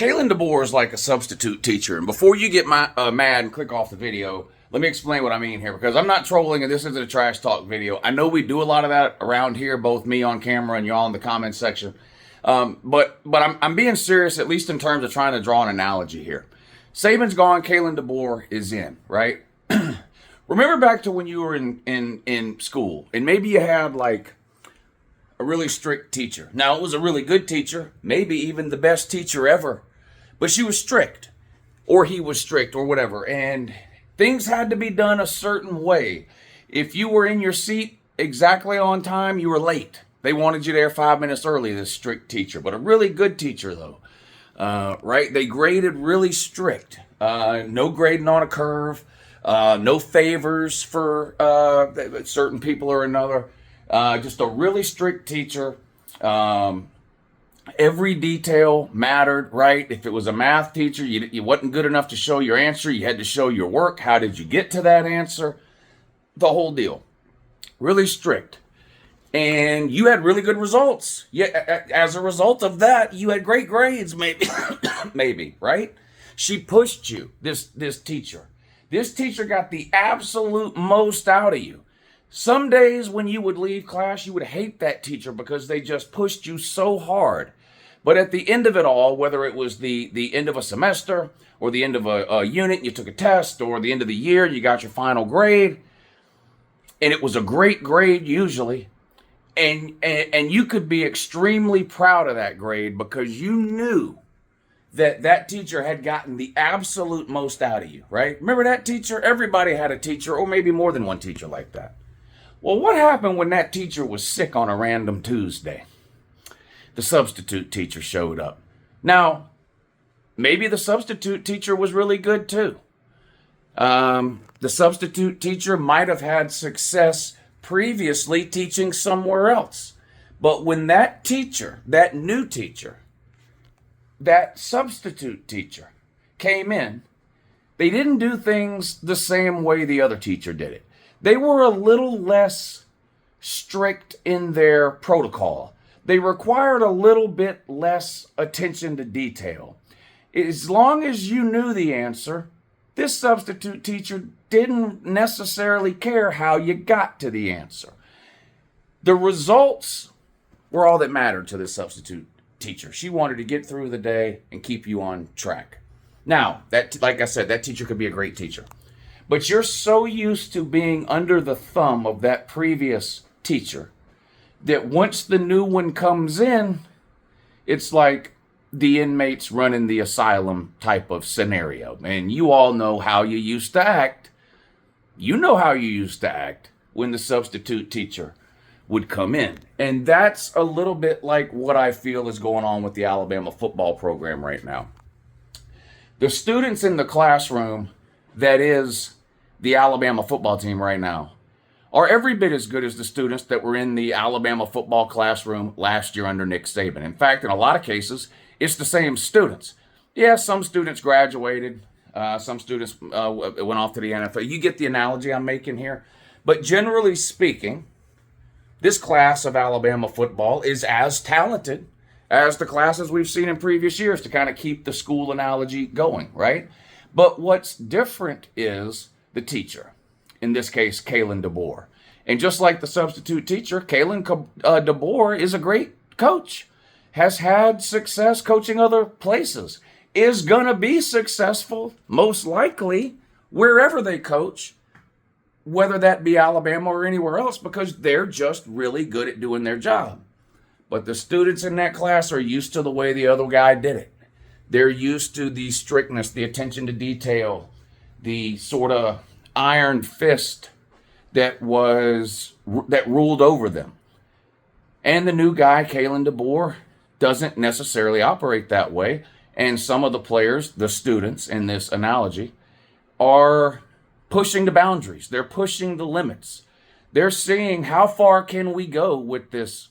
Kalen Deboer is like a substitute teacher. And before you get mad and click off the video, let me explain what I mean here, because I'm not trolling and this isn't a trash talk video. I know we do a lot of that around here, both me on camera and y'all in the comment section. But I'm being serious, at least in terms of trying to draw an analogy here. Saban's gone, Kalen Deboer is in, right? Remember back to when you were in school, and maybe you had like a really strict teacher. Now, it was a really good teacher, maybe even the best teacher ever, but she was strict, or he was strict, or whatever, and things had to be done a certain way. If you were in your seat exactly on time, you were late. They wanted you there 5 minutes early, this strict teacher, but a really good teacher though, right? They graded really strict. No grading on a curve, no favors for certain people or another. Just a really strict teacher. Every detail mattered, right? If it was a math teacher, you wasn't good enough to show your answer. You had to show your work. How did you get to that answer? The whole deal. Really strict. And you had really good results. Yeah, as a result of that, you had great grades, maybe, maybe, right? She pushed you, this teacher. This teacher got the absolute most out of you. Some days when you would leave class, you would hate that teacher because they just pushed you so hard. But at the end of it all, whether it was the end of a semester or the end of a unit, you took a test, or the end of the year, you got your final grade, and it was a great grade usually, and you could be extremely proud of that grade because you knew that teacher had gotten the absolute most out of you, right? Remember that teacher? Everybody had a teacher, or maybe more than one teacher like that. Well, what happened when that teacher was sick on a random Tuesday? The substitute teacher showed up. Now, maybe the substitute teacher was really good too. The substitute teacher might have had success previously teaching somewhere else. But when that teacher, that new teacher, that substitute teacher came in, they didn't do things the same way the other teacher did it. They were a little less strict in their protocol. They required a little bit less attention to detail. As long as you knew the answer, this substitute teacher didn't necessarily care how you got to the answer. The results were all that mattered to this substitute teacher. She wanted to get through the day and keep you on track. Now, that, like I said, that teacher could be a great teacher. But you're so used to being under the thumb of that previous teacher that once the new one comes in, it's like the inmates running the asylum type of scenario. And you all know how you used to act. You know how you used to act when the substitute teacher would come in. And that's a little bit like what I feel is going on with the Alabama football program right now. The students in the classroom that is the Alabama football team right now are every bit as good as the students that were in the Alabama football classroom last year under Nick Saban. In fact, in a lot of cases, it's the same students. Yeah, some students graduated. Some students went off to the NFL. You get the analogy I'm making here. But generally speaking, this class of Alabama football is as talented as the classes we've seen in previous years, to kind of keep the school analogy going, right? But what's different is the teacher. In this case, Kalen Deboer. And just like the substitute teacher, Kalen Deboer is a great coach, has had success coaching other places, is going to be successful, most likely, wherever they coach, whether that be Alabama or anywhere else, because they're just really good at doing their job. But the students in that class are used to the way the other guy did it. They're used to the strictness, the attention to detail, the sort of iron fist that ruled over them. And the new guy, Kalen Deboer, doesn't necessarily operate that way. And some of the players, the students in this analogy, are pushing the boundaries. They're pushing the limits. They're seeing how far can we go with this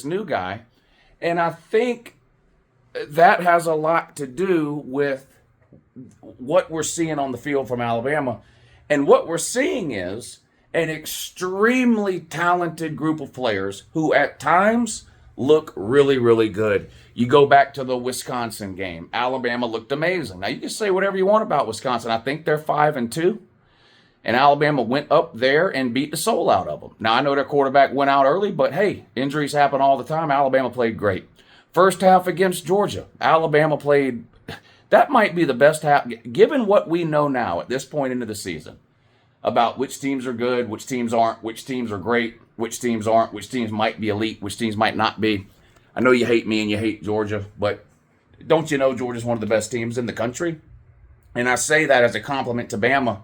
new guy. And I think that has a lot to do with what we're seeing on the field from Alabama. And what we're seeing is an extremely talented group of players who at times look really, really good. You go back to the Wisconsin game. Alabama looked amazing. Now, you can say whatever you want about Wisconsin. I think they're 5-2. And Alabama went up there and beat the soul out of them. Now, I know their quarterback went out early, but hey, injuries happen all the time. Alabama played great. First half against Georgia, Alabama played. That might be the best half, given what we know now at this point into the season about which teams are good, which teams aren't, which teams are great, which teams aren't, which teams might be elite, which teams might not be. I know you hate me and you hate Georgia, but don't you know Georgia's one of the best teams in the country? And I say that as a compliment to Bama,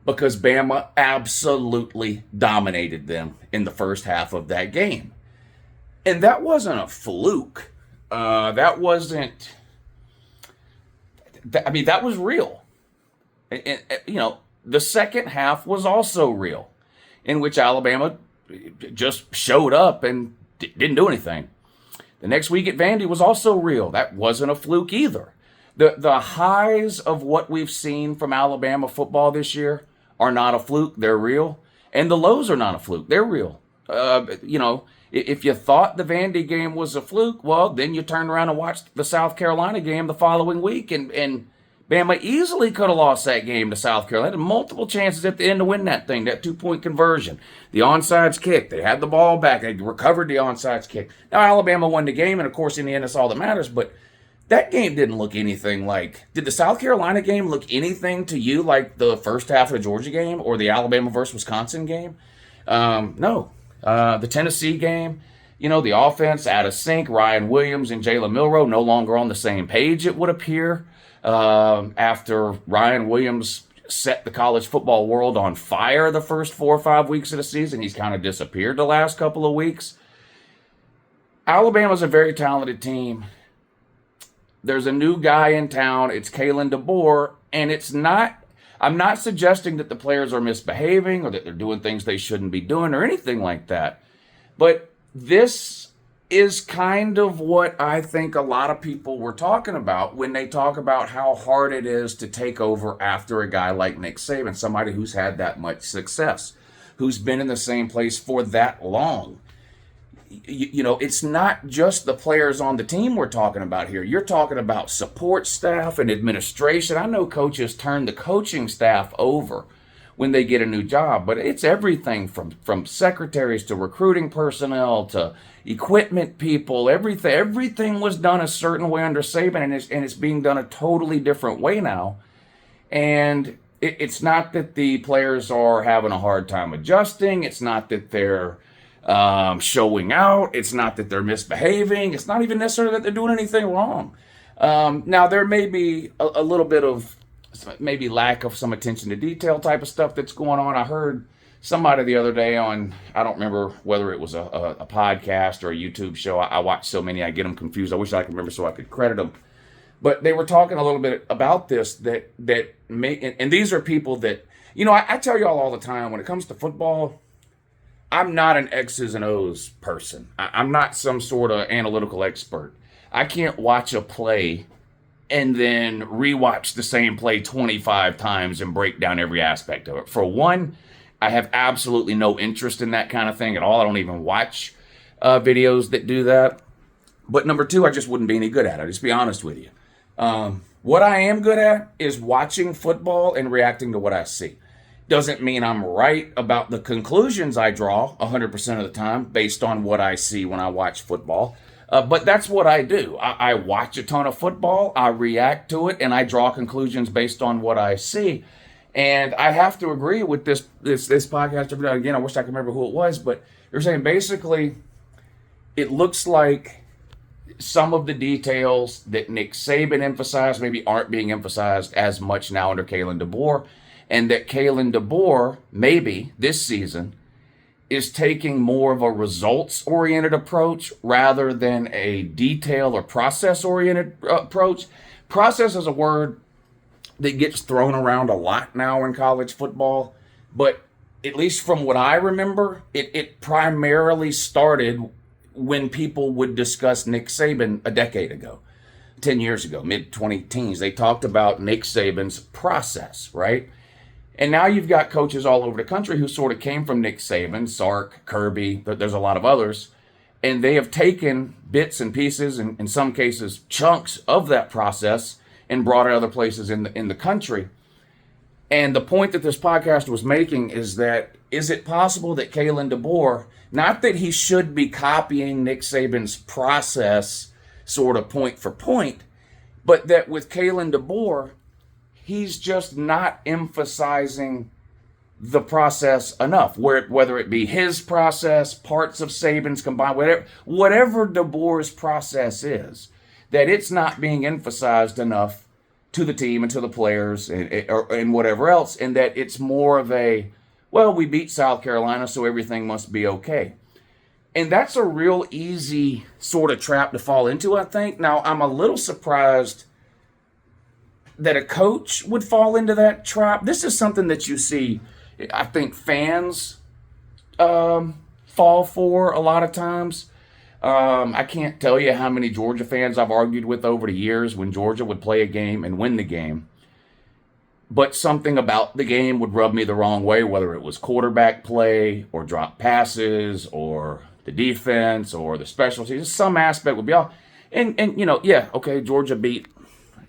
because Bama absolutely dominated them in the first half of that game. And that wasn't a fluke. That wasn't, I mean, that was real. And, you know, the second half was also real, in which Alabama just showed up and didn't do anything. The next week at Vandy was also real. That wasn't a fluke either. The highs of what we've seen from Alabama football this year are not a fluke. They're real. And the lows are not a fluke. They're real. You know, if you thought the Vandy game was a fluke, well, then you turned around and watched the South Carolina game the following week, and Bama easily could have lost that game to South Carolina. Multiple chances at the end to win that thing, that 2-point conversion. The onside kick, they had the ball back. They recovered the onside kick. Now, Alabama won the game, and of course, in the end, that's all that matters, but that game didn't look anything like... Did the South Carolina game look anything to you like the first half of the Georgia game or the Alabama versus Wisconsin game? No. The Tennessee game, you know, the offense out of sync. Ryan Williams and Jalen Milroe no longer on the same page, it would appear. After Ryan Williams set the college football world on fire the first 4 or 5 weeks of the season, he's kind of disappeared the last couple of weeks. Alabama's a very talented team. There's a new guy in town. It's Kalen Deboer, and it's not... I'm not suggesting that the players are misbehaving or that they're doing things they shouldn't be doing or anything like that. But this is kind of what I think a lot of people were talking about when they talk about how hard it is to take over after a guy like Nick Saban, somebody who's had that much success, who's been in the same place for that long. You know, it's not just the players on the team we're talking about here. You're talking about support staff and administration. I know coaches turn the coaching staff over when they get a new job, but it's everything from secretaries to recruiting personnel to equipment people. Everything was done a certain way under Saban, and it's being done a totally different way now. And it's not that the players are having a hard time adjusting. It's not that they're showing out. It's not that they're misbehaving. It's not even necessarily that they're doing anything wrong. Now, there may be a little bit of maybe lack of some attention to detail type of stuff that's going on. I heard somebody the other day on, I don't remember whether it was a podcast or a YouTube show. I watch so many, I get them confused. I wish I could remember so I could credit them. But they were talking a little bit about this, that may, and these are people that, you know, I tell y'all all the time, when it comes to football, I'm not an X's and O's person. I'm not some sort of analytical expert. I can't watch a play and then rewatch the same play 25 times and break down every aspect of it. For one, I have absolutely no interest in that kind of thing at all. I don't even watch videos that do that. But number two, I just wouldn't be any good at it. Just be honest with you. What I am good at is watching football and reacting to what I see. Doesn't mean I'm right about the conclusions I draw 100% of the time based on what I see when I watch football. But that's what I do. I watch a ton of football, I react to it, and I draw conclusions based on what I see. And I have to agree with this podcast. Again, I wish I could remember who it was, but they're saying basically it looks like some of the details that Nick Saban emphasized maybe aren't being emphasized as much now under Kalen Deboer. And that Kalen Deboer, maybe this season, is taking more of a results-oriented approach rather than a detail or process-oriented approach. Process is a word that gets thrown around a lot now in college football, but at least from what I remember, it primarily started when people would discuss Nick Saban a decade ago, 10 years ago, mid-2010s. They talked about Nick Saban's process, right? And now you've got coaches all over the country who sort of came from Nick Saban, Sark, Kirby, there's a lot of others, And they have taken bits and pieces, and in some cases chunks of that process, and brought it other places in the country. And the point that this podcast was making is that, is it possible that Kalen Deboer, not that he should be copying Nick Saban's process sort of point for point, but that with Kalen Deboer, he's just not emphasizing the process enough, whether it be his process, parts of Saban's combined, whatever Deboer's process is, that it's not being emphasized enough to the team and to the players and whatever else, and that it's more of a, well, we beat South Carolina, so everything must be okay. And that's a real easy sort of trap to fall into, I think. Now, I'm a little surprised that a coach would fall into that trap. This is something that you see, I think, fans fall for a lot of times. I can't tell you how many Georgia fans I've argued with over the years when Georgia would play a game and win the game. But something about the game would rub me the wrong way, whether it was quarterback play or drop passes or the defense or the specialties. Some aspect would be off. And you know, yeah, okay, Georgia beat.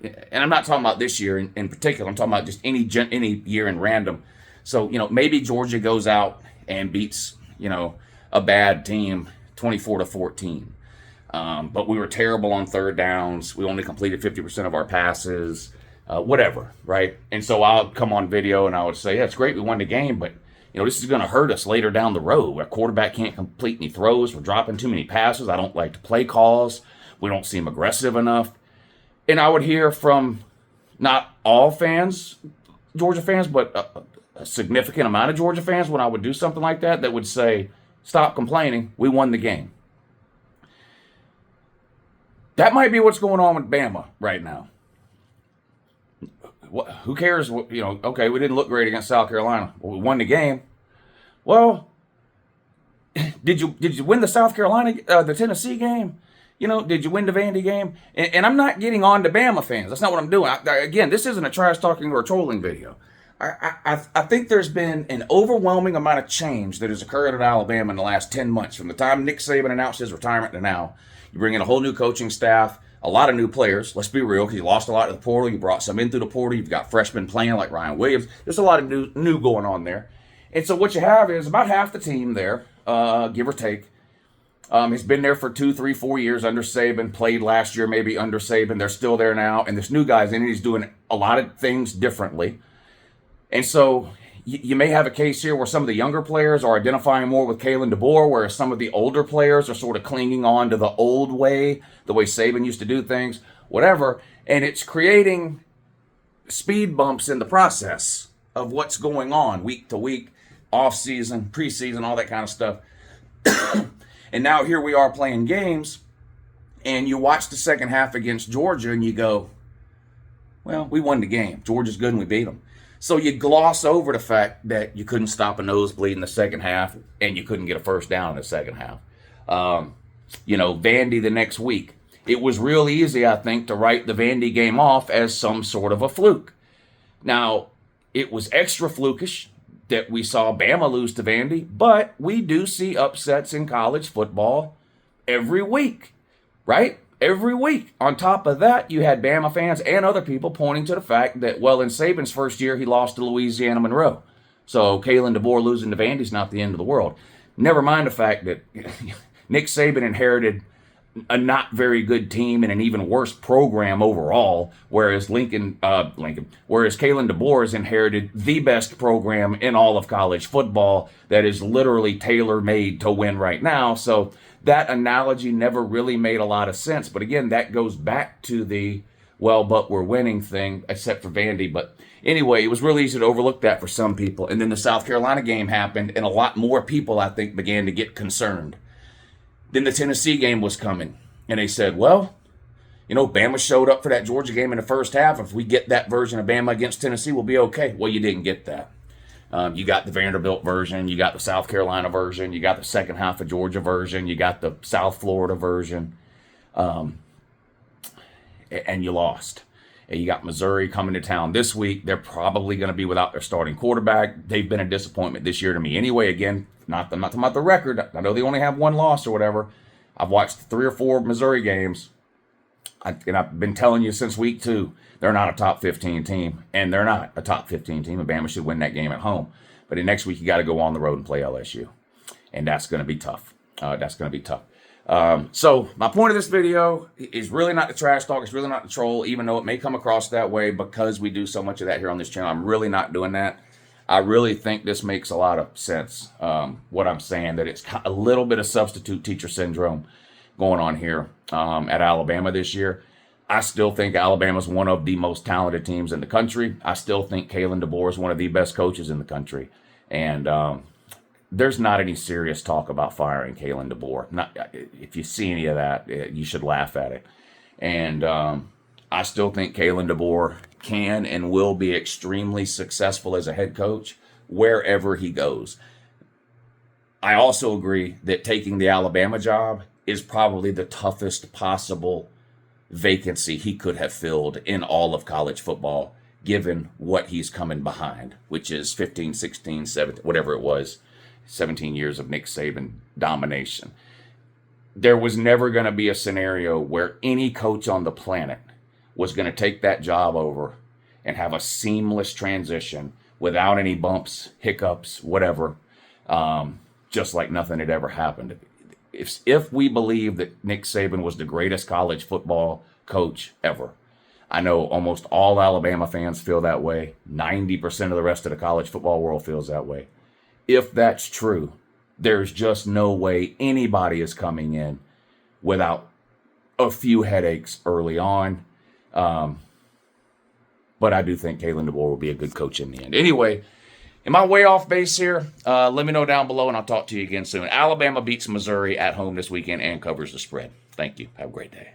And I'm not talking about this year in particular. I'm talking about just any year in random. So, you know, maybe Georgia goes out and beats, you know, a bad team 24-14. But we were terrible on third downs. We only completed 50% of our passes, whatever, right? And so I'll come on video and I would say, yeah, it's great we won the game, but, you know, this is going to hurt us later down the road. Our quarterback can't complete any throws. We're dropping too many passes. I don't like the play calls. We don't seem aggressive enough. And I would hear from not all fans, Georgia fans, but a significant amount of Georgia fans when I would do something like that, that would say, stop complaining, we won the game. That might be what's going on with Bama right now. Who cares? You know, okay, we didn't look great against South Carolina. Well, we won the game. Well, did you win the South Carolina, the Tennessee game? You know, did you win the Vandy game? And I'm not getting on to Bama fans. That's not what I'm doing. Again, this isn't a trash talking or a trolling video. I think there's been an overwhelming amount of change that has occurred at Alabama in the last 10 months. From the time Nick Saban announced his retirement to now, you bring in a whole new coaching staff, a lot of new players. Let's be real, because you lost a lot to the portal. You brought some in through the portal. You've got freshmen playing like Ryan Williams. There's a lot of new going on there. And so what you have is about half the team there, give or take. He's been there for 2, 3, 4 years under Saban, played last year maybe under Saban. They're still there now. And this new guy's in, and he's doing a lot of things differently. And so you may have a case here where some of the younger players are identifying more with Kalen Deboer, whereas some of the older players are sort of clinging on to the old way, the way Saban used to do things, whatever. And it's creating speed bumps in the process of what's going on week to week, off season, preseason, all that kind of stuff. And now here we are playing games, and you watch the second half against Georgia, and you go, well, we won the game. Georgia's good, and we beat them. So you gloss over the fact that you couldn't stop a nosebleed in the second half, and you couldn't get a first down in the second half. You know, Vandy the next week. It was real easy, I think, to write the Vandy game off as some sort of a fluke. Now, it was extra flukish that we saw Bama lose to Vandy, but we do see upsets in college football every week, right? Every week. On top of that, you had Bama fans and other people pointing to the fact that, well, in Saban's first year, he lost to Louisiana Monroe. So Kalen Deboer losing to Vandy's not the end of the world. Never mind the fact that Nick Saban inherited a not very good team and an even worse program overall, whereas Kalen Deboer has inherited the best program in all of college football that is literally tailor-made to win right now. So that analogy never really made a lot of sense. But again, that goes back to the, well, but we're winning thing, except for Vandy. But anyway, it was really easy to overlook that for some people. And then the South Carolina game happened, and a lot more people, I think, began to get concerned. Then the Tennessee game was coming, and they said, well, you know, Bama showed up for that Georgia game in the first half. If we get that version of Bama against Tennessee, we'll be okay. Well, you didn't get that. You got the Vanderbilt version. You got the South Carolina version. You got the second half of Georgia version. You got the South Florida version. And you lost. And you got Missouri coming to town this week. They're probably going to be without their starting quarterback. They've been a disappointment this year to me. Anyway, again, not talking about the record. I know they only have one loss or whatever. I've watched 3 or 4 Missouri games, and I've been telling you since week 2, they're not a top 15 team, and they're not a top 15 team, and Bama should win that game at home. But in next week, you got to go on the road and play LSU, and that's going to be tough. So my point of this video is really not the trash talk. It's really not the troll, even though it may come across that way because we do so much of that here on this channel. I'm really not doing that. I really think this makes a lot of sense, what I'm saying, that it's a little bit of substitute teacher syndrome going on here at Alabama this year. I still think Alabama's one of the most talented teams in the country. I still think Kalen Deboer is one of the best coaches in the country. And there's not any serious talk about firing Kalen Deboer. If you see any of that, you should laugh at it. And I still think Kalen Deboer can and will be extremely successful as a head coach wherever he goes. I also agree that taking the Alabama job is probably the toughest possible vacancy he could have filled in all of college football, given what he's coming behind, which is 15, 16, 17, whatever it was, 17 years of Nick Saban domination. There was never going to be a scenario where any coach on the planet was going to take that job over and have a seamless transition without any bumps, hiccups, whatever, just like nothing had ever happened. If we believe that Nick Saban was the greatest college football coach ever, I know almost all Alabama fans feel that way. 90% of the rest of the college football world feels that way. If that's true, there's just no way anybody is coming in without a few headaches early on. But I do think Kalen DeBoer will be a good coach in the end. Anyway, am I way off base here? Let me know down below, and I'll talk to you again soon. Alabama beats Missouri at home this weekend and covers the spread. Thank you. Have a great day.